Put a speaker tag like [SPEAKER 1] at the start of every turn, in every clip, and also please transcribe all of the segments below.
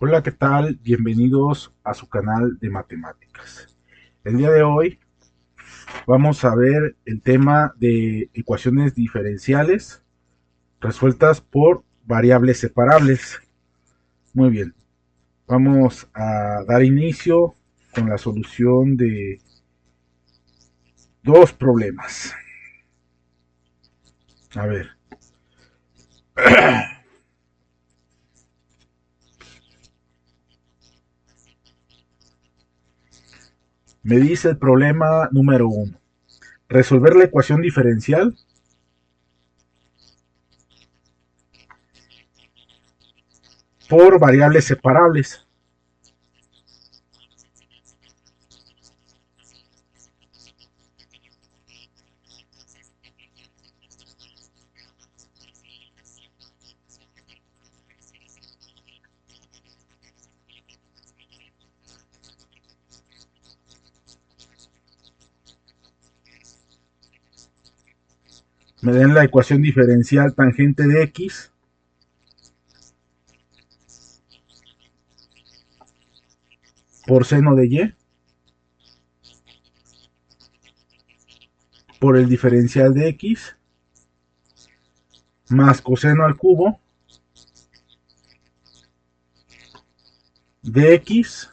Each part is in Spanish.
[SPEAKER 1] Hola, ¿qué tal? Bienvenidos a su canal de matemáticas. El día de hoy vamos a ver el tema de ecuaciones diferenciales resueltas por variables separables. Muy bien, vamos a dar inicio con la solución de dos problemas. A ver, me dice el problema número uno. Resolver la ecuación diferencial por variables separables. Me den la ecuación diferencial tangente de x por seno de y por el diferencial de x más coseno al cubo de x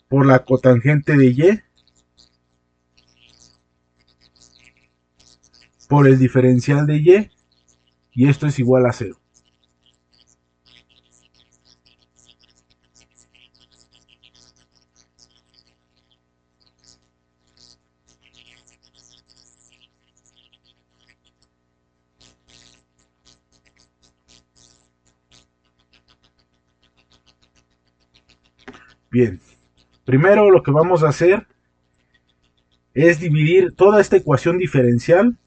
[SPEAKER 1] por la cotangente de y por el diferencial de y esto es igual a cero. Bien, primero lo que vamos a hacer es dividir toda esta ecuación diferencial.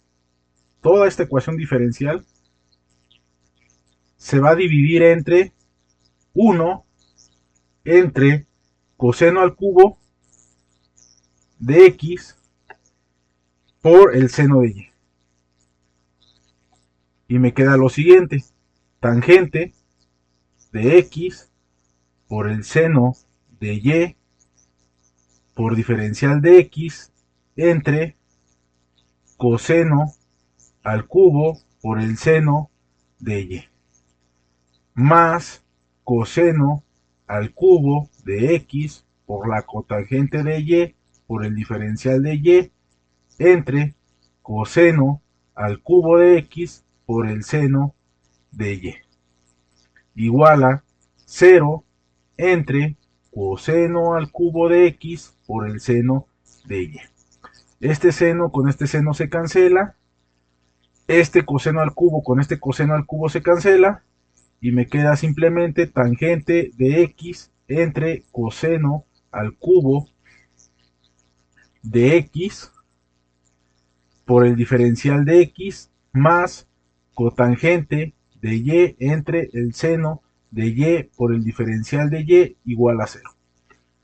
[SPEAKER 1] Toda esta ecuación diferencial se va a dividir entre 1 entre coseno al cubo de x por el seno de y. Y me queda lo siguiente, tangente de x por el seno de y por diferencial de x entre coseno al cubo por el seno de y más coseno al cubo de x por la cotangente de y por el diferencial de y entre coseno al cubo de x por el seno de y igual a 0 entre coseno al cubo de x por el seno de y. Este seno con este seno se cancela, este coseno al cubo con este coseno al cubo se cancela y me queda simplemente tangente de x entre coseno al cubo de x por el diferencial de x más cotangente de y entre el seno de y por el diferencial de y igual a 0.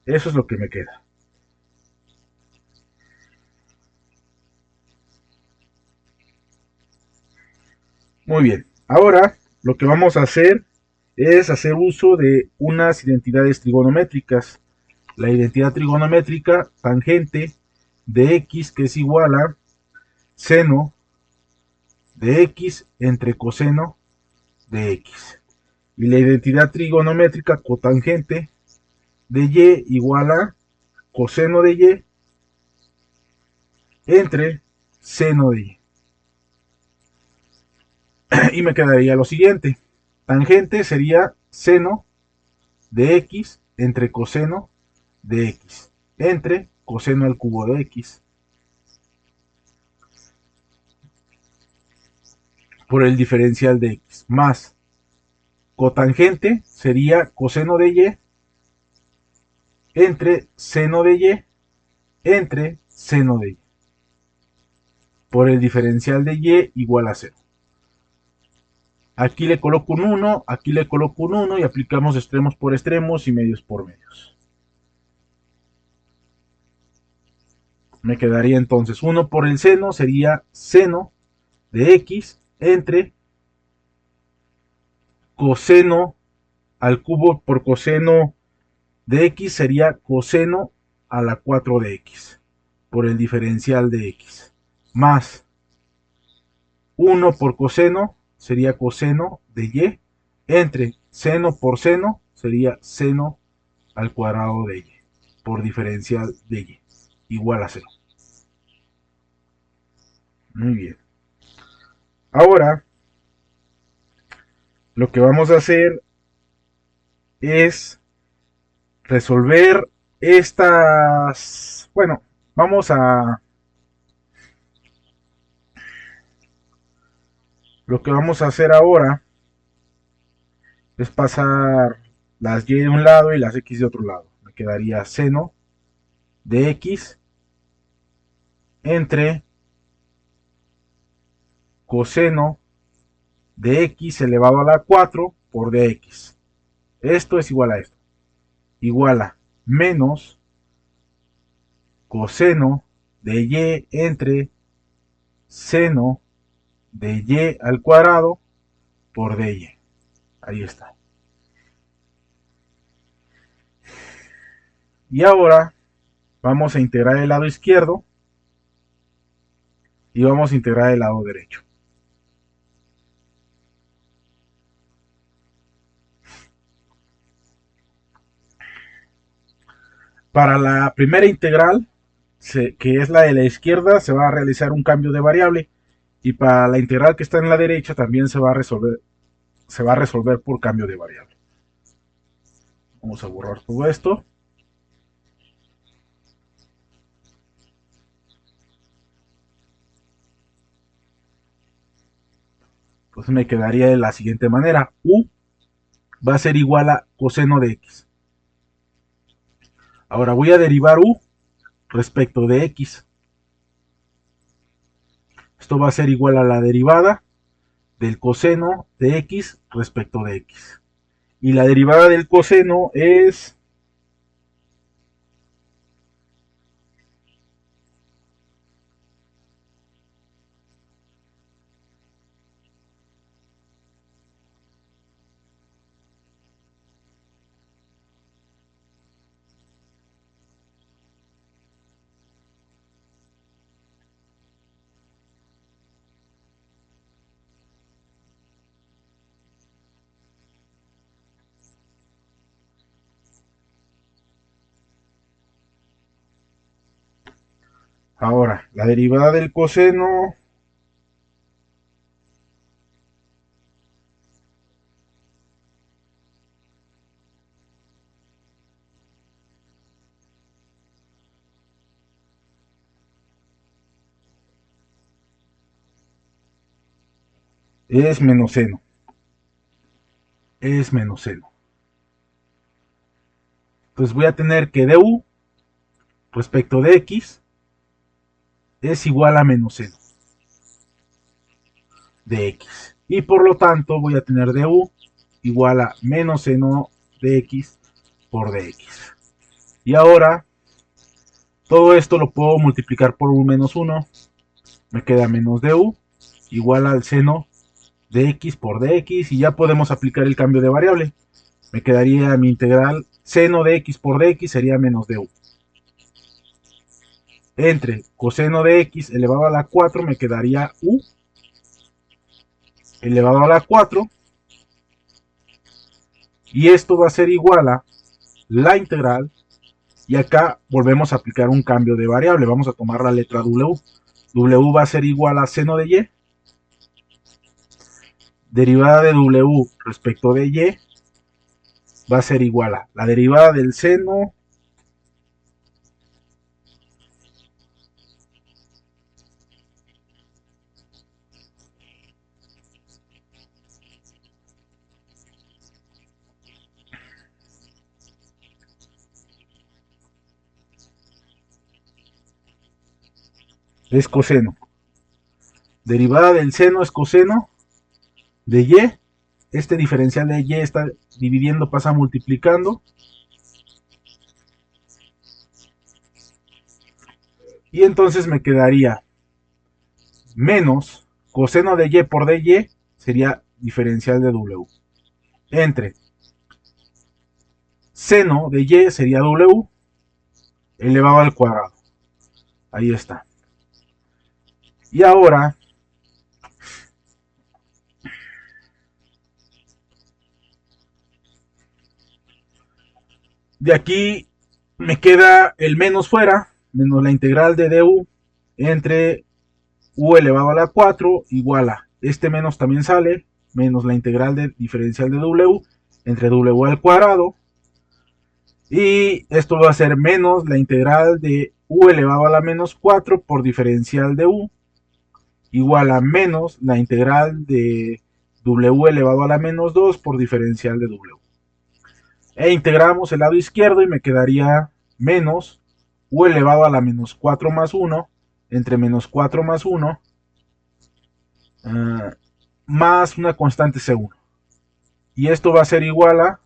[SPEAKER 1] Eso es lo que me queda. Muy bien, ahora lo que vamos a hacer es hacer uso de unas identidades trigonométricas. La identidad trigonométrica tangente de x, que es igual a seno de x entre coseno de x. Y la identidad trigonométrica cotangente de y igual a coseno de y entre seno de y. Y me quedaría lo siguiente. Tangente sería seno de x entre coseno de x entre coseno al cubo de x por el diferencial de x más cotangente sería coseno de y entre seno de y entre seno de y por el diferencial de y igual a 0. Aquí le coloco un 1, aquí le coloco un 1 y aplicamos extremos por extremos y medios por medios. Me quedaría entonces 1 por el seno sería seno de x entre coseno al cubo por coseno de x sería coseno a la 4 de x por el diferencial de x, más 1 por coseno sería coseno de y, entre seno por seno sería seno al cuadrado de y por diferencial de y, igual a 0. Muy bien. Ahora, lo que vamos a hacer es resolver estas... Bueno, vamos a... Lo que vamos a hacer ahora es pasar las y de un lado y las x de otro lado. Me quedaría seno de x entre coseno de x elevado a la 4 por dx. Esto es igual a esto. Igual a menos coseno de y entre seno de y al cuadrado por dy. Ahí está. Y ahora vamos a integrar el lado izquierdo y vamos a integrar el lado derecho. Para la primera integral, que es la de la izquierda, se va a realizar un cambio de variable. Y para la integral que está en la derecha también se va a resolver por cambio de variable. Vamos a borrar todo esto. Pues me quedaría de la siguiente manera. U va a ser igual a coseno de x. Ahora voy a derivar u respecto de x. Esto va a ser igual a la derivada del coseno de x respecto de x. Y la derivada del coseno ahora la derivada del coseno es menos seno. Es menos seno. Entonces voy a tener que du respecto de x es igual a menos seno de x. Y por lo tanto voy a tener du igual a menos seno de x por dx. Y ahora todo esto lo puedo multiplicar por un menos 1. Me queda menos du igual al seno de x por dx. Y ya podemos aplicar el cambio de variable. Me quedaría mi integral seno de x por dx sería menos du. Entre coseno de x elevado a la 4 me quedaría u elevado a la 4. Y esto va a ser igual a la integral. Y acá volvemos a aplicar un cambio de variable. Vamos a tomar la letra w. W va a ser igual a seno de y. Derivada de w respecto de y va a ser igual a la derivada del seno es coseno. Derivada del seno es coseno de y. Este diferencial de y está dividiendo, pasa multiplicando. Y entonces me quedaría menos coseno de y por dy sería diferencial de w. Entre Seno de y sería w elevado al cuadrado. Ahí está. Y ahora de aquí me queda el menos fuera, menos la integral de du entre u elevado a la 4 igual a, este menos también sale, menos la integral de diferencial de w entre w al cuadrado. Y esto va a ser menos la integral de u elevado a la menos 4 por diferencial de u igual a menos la integral de w elevado a la menos 2 por diferencial de w. E integramos el lado izquierdo y me quedaría menos u elevado a la menos 4 más 1 entre menos 4 más 1 más una constante C1. Y esto va a ser igual a,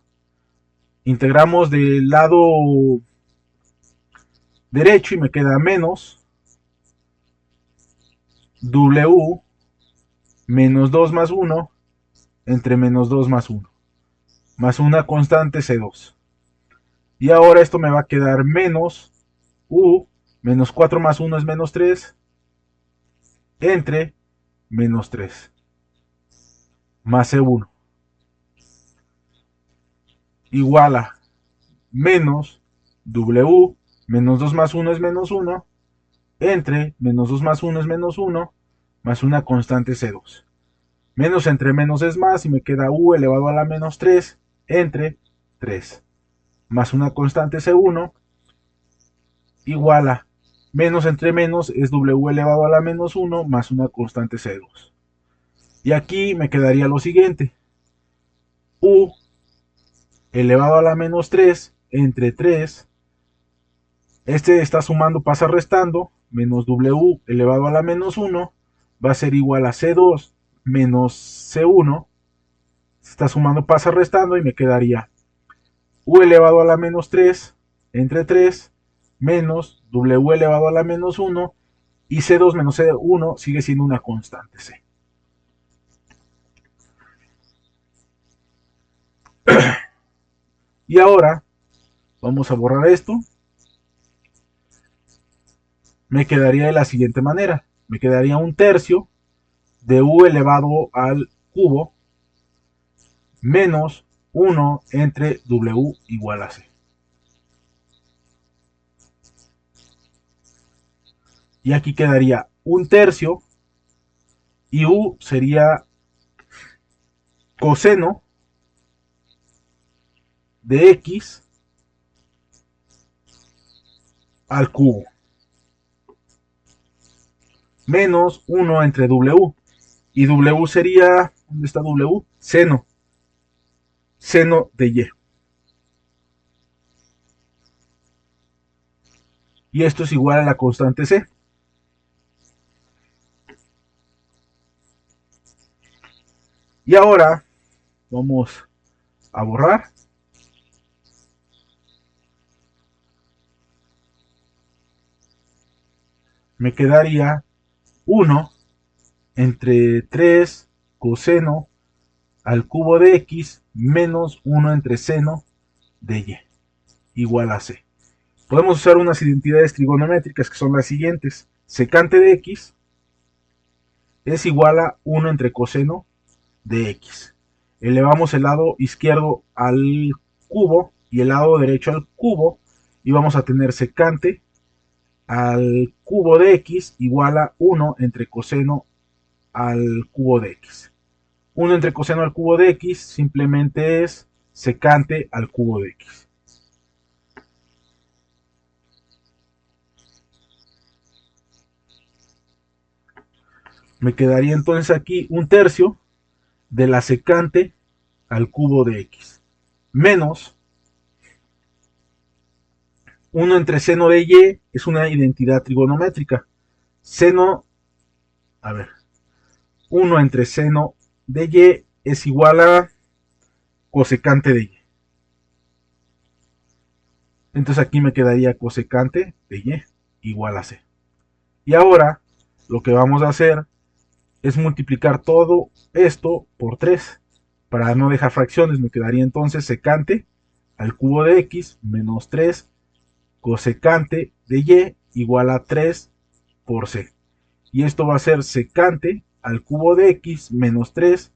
[SPEAKER 1] integramos del lado derecho y me queda menos W menos 2 más 1 entre menos 2 más 1 más una constante C2. Y ahora esto me va a quedar menos U menos 4 más 1 es menos 3 entre menos 3 más C1 igual a menos W menos 2 más 1 es menos 1 entre menos 2 más 1 es menos 1 más una constante C2. Menos entre menos es más y me queda U elevado a la menos 3 entre 3 más una constante C1 igual a menos entre menos es W elevado a la menos 1 más una constante C2. Y aquí me quedaría lo siguiente. U elevado a la menos 3 entre 3. Este está sumando, pasa restando. Menos W elevado a la menos 1 va a ser igual a C2 menos C1. Está sumando, pasa restando y me quedaría U elevado a la menos 3 entre 3 menos W elevado a la menos 1 y C2 menos C1 sigue siendo una constante C. Y ahora vamos a borrar esto. Me quedaría de la siguiente manera. Me quedaría un tercio de U elevado al cubo menos 1 entre W igual a C. Y aquí quedaría un tercio y U sería coseno de X al cubo menos 1 entre W. Y W sería, ¿dónde está W? Seno. Seno de Y. Y esto es igual a la constante C. Y ahora vamos a borrar. Me quedaría 1 entre 3 coseno al cubo de X menos 1 entre seno de Y igual a C. Podemos usar unas identidades trigonométricas que son las siguientes. Secante de X es igual a 1 entre coseno de X. Elevamos el lado izquierdo al cubo y el lado derecho al cubo y vamos a tener secante al cubo de X igual a 1 entre coseno al cubo de X. 1 entre coseno al cubo de X simplemente es secante al cubo de X. Me quedaría entonces aquí un tercio de la secante al cubo de X menos 1 entre seno de Y es una identidad trigonométrica. Seno, a ver, 1 entre seno de Y es igual a cosecante de Y. Entonces aquí me quedaría cosecante de Y igual a C. Y ahora lo que vamos a hacer es multiplicar todo esto por 3. Para no dejar fracciones me quedaría entonces secante al cubo de x menos 3 cosecante de y igual a 3 por c. Y esto va a ser secante al cubo de x menos 3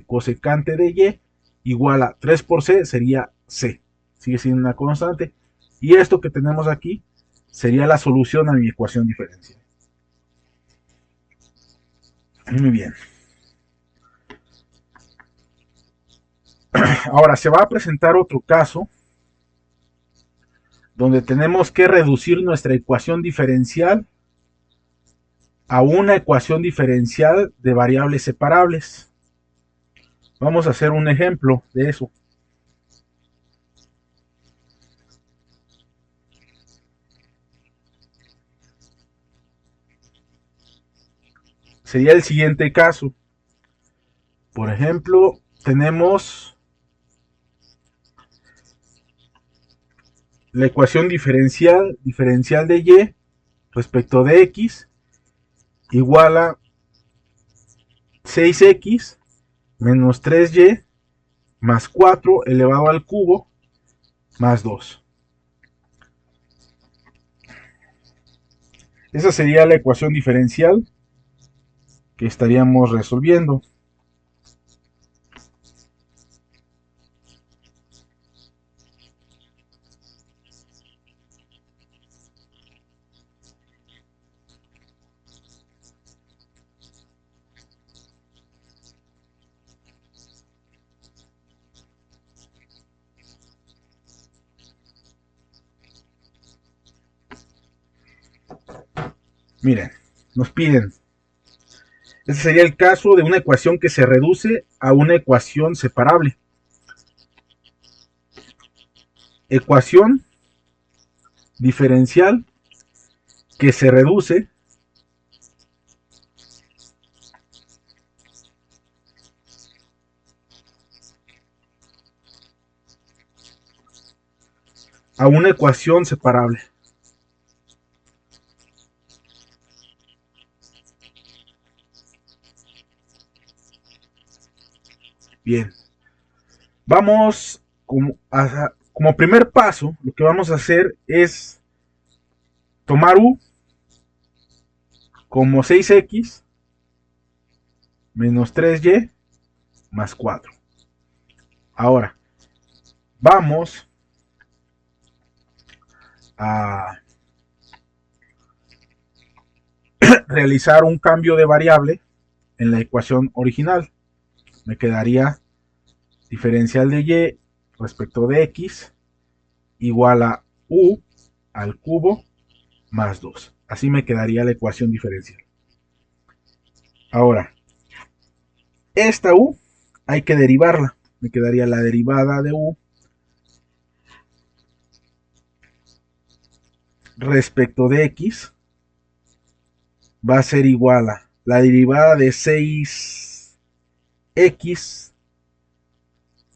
[SPEAKER 1] cosecante de y igual a 3 por c sería c. Sigue siendo una constante. Y esto que tenemos aquí sería la solución a mi ecuación diferencial. Muy bien. Ahora se va a presentar otro caso donde tenemos que reducir nuestra ecuación diferencial a una ecuación diferencial de variables separables. Vamos a hacer un ejemplo de eso. Sería el siguiente caso. Por ejemplo, tenemos la ecuación diferencial de y respecto de x igual a 6x menos 3y más 4 elevado al cubo más 2. Esa sería la ecuación diferencial que estaríamos resolviendo. Miren, nos piden, este sería el caso de una ecuación que se reduce a una ecuación separable. Ecuación diferencial que se reduce a una ecuación separable. Bien, vamos como primer paso, lo que vamos a hacer es tomar u como 6x menos 3y más 4. Ahora, vamos a realizar un cambio de variable en la ecuación original. Me quedaría diferencial de y respecto de x igual a u al cubo más 2. Así me quedaría la ecuación diferencial. Ahora, esta u hay que derivarla. Me quedaría la derivada de u respecto de x va a ser igual a la derivada de 6x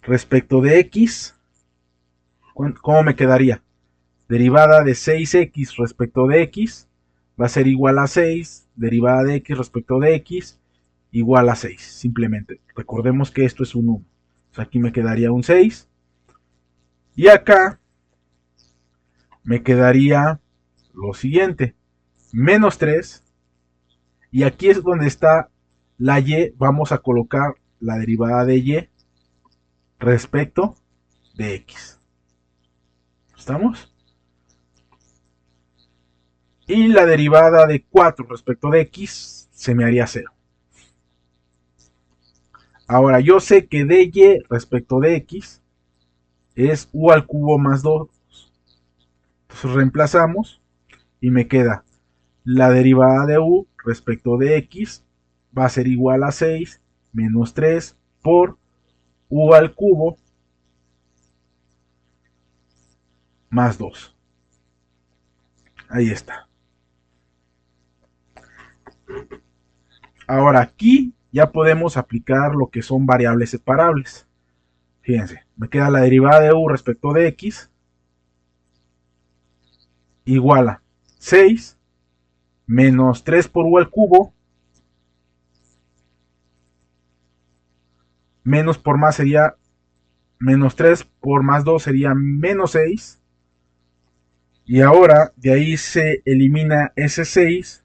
[SPEAKER 1] respecto de x. ¿Cómo me quedaría? Derivada de 6x respecto de x va a ser igual a 6, derivada de x respecto de x igual a 6, simplemente. Recordemos que esto es un 1. Entonces aquí me quedaría un 6. Y acá me quedaría lo siguiente, menos 3. Y aquí es donde está la y, vamos a colocar la derivada de y respecto de x. ¿Estamos? Y la derivada de 4 respecto de x se me haría 0. Ahora, yo sé que dy respecto de x es u al cubo más 2. Entonces reemplazamos y me queda la derivada de u respecto de x va a ser igual a 6 menos 3 por u al cubo más 2. Ahí está. Ahora aquí ya podemos aplicar lo que son variables separables. Fíjense, me queda la derivada de u respecto de x igual a 6 menos 3 por u al cubo menos por más sería Menos 3 por más 2 sería menos 6. Y ahora de ahí se elimina ese 6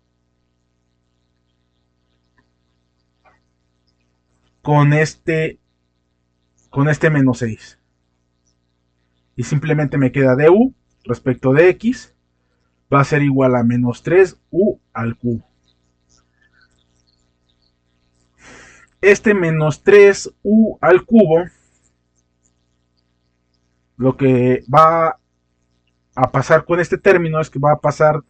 [SPEAKER 1] con este menos 6. Y simplemente me queda du respecto de x va a ser igual a menos 3u al cubo. Este menos 3u al cubo, lo que va a pasar con este término es que va a pasar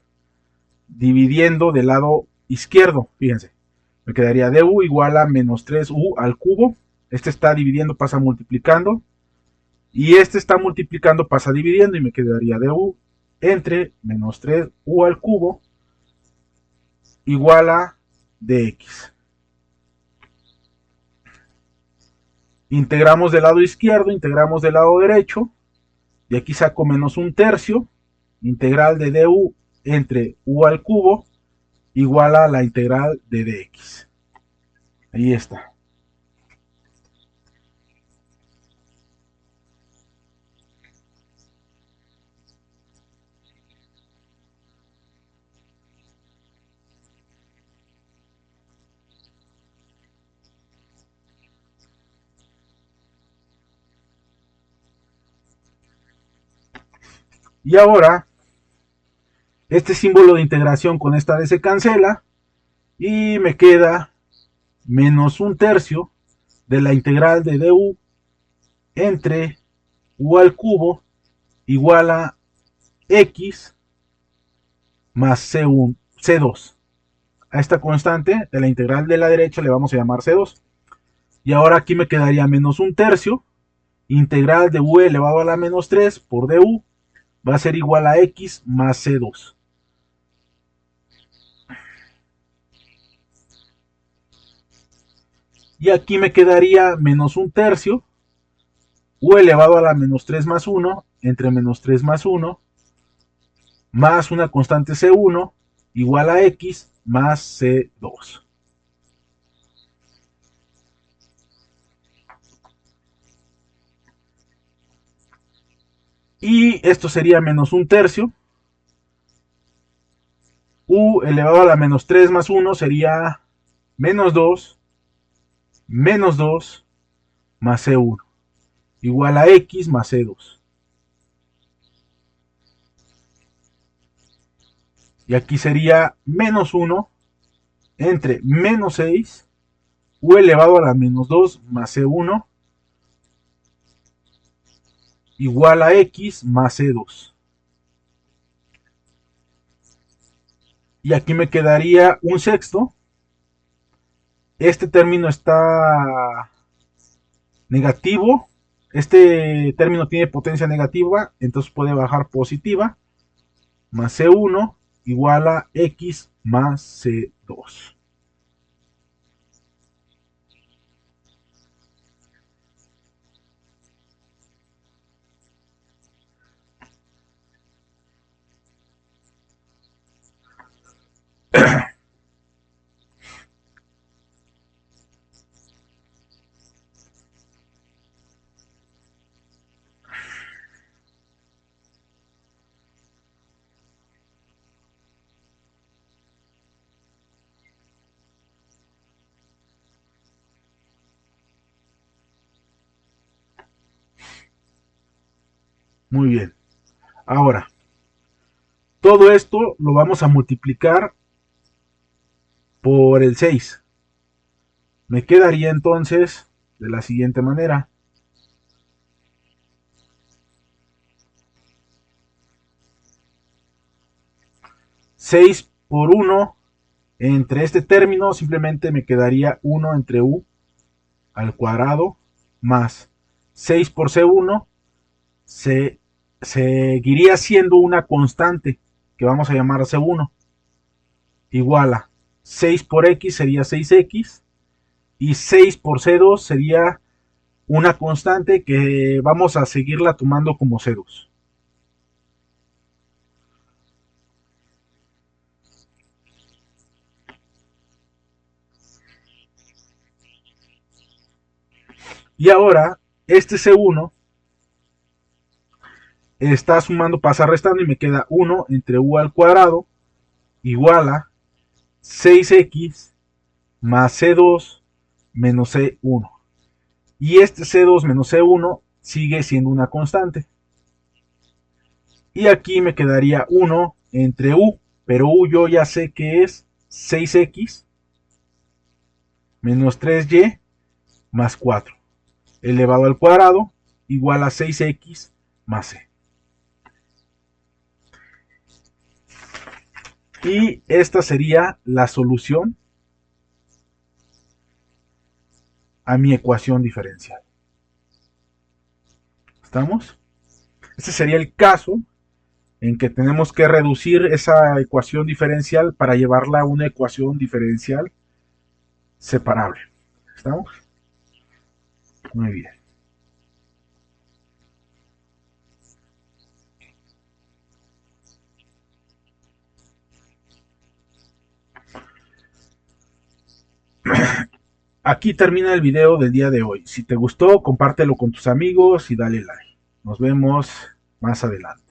[SPEAKER 1] dividiendo del lado izquierdo. Fíjense, me quedaría du igual a menos 3u al cubo. Este está dividiendo, pasa multiplicando. Y este está multiplicando, pasa dividiendo. Y me quedaría du entre menos 3u al cubo igual a dx. Integramos del lado izquierdo, integramos del lado derecho. Y aquí saco menos un tercio. Integral de du entre u al cubo igual a la integral de dx. Ahí está. Y ahora, este símbolo de integración con esta d se cancela y me queda menos un tercio de la integral de du entre u al cubo igual a x más C2. A esta constante de la integral de la derecha le vamos a llamar C2. Y ahora aquí me quedaría menos un tercio, integral de u elevado a la menos 3 por du va a ser igual a x más C2. Y aquí me quedaría menos un tercio, u elevado a la menos 3 más 1, entre menos 3 más 1, más una constante C1, igual a x más C2. Y esto sería menos un tercio. U elevado a la menos 3 más 1 sería menos 2 más C1 igual a x más C2. Y aquí sería menos 1 entre menos 6 u elevado a la menos 2 más C1 igual a x más C2. Y aquí me quedaría un sexto. Este término está negativo. Este término tiene potencia negativa, entonces puede bajar positiva. Más C1 igual a x más C2. Muy bien. Ahora, todo esto lo vamos a multiplicar por el 6. Me quedaría entonces de la siguiente manera. 6 por 1 entre este término simplemente me quedaría 1 entre u al cuadrado más 6 por C1 se seguiría siendo una constante que vamos a llamar C1 igual a 6 por x sería 6x y 6 por C2 sería una constante que vamos a seguirla tomando como C2. Y ahora este C1 está sumando, pasa restando y me queda 1 entre u al cuadrado igual a 6x más c2 menos c1. Y este c2 menos c1 sigue siendo una constante. Y aquí me quedaría 1 entre u, pero u yo ya sé que es 6x menos 3y más 4 elevado al cuadrado igual a 6x más c. Y esta sería la solución a mi ecuación diferencial. ¿Estamos? Este sería el caso en que tenemos que reducir esa ecuación diferencial para llevarla a una ecuación diferencial separable. ¿Estamos? Muy bien. Aquí termina el video del día de hoy. Si te gustó, compártelo con tus amigos y dale like. Nos vemos más adelante.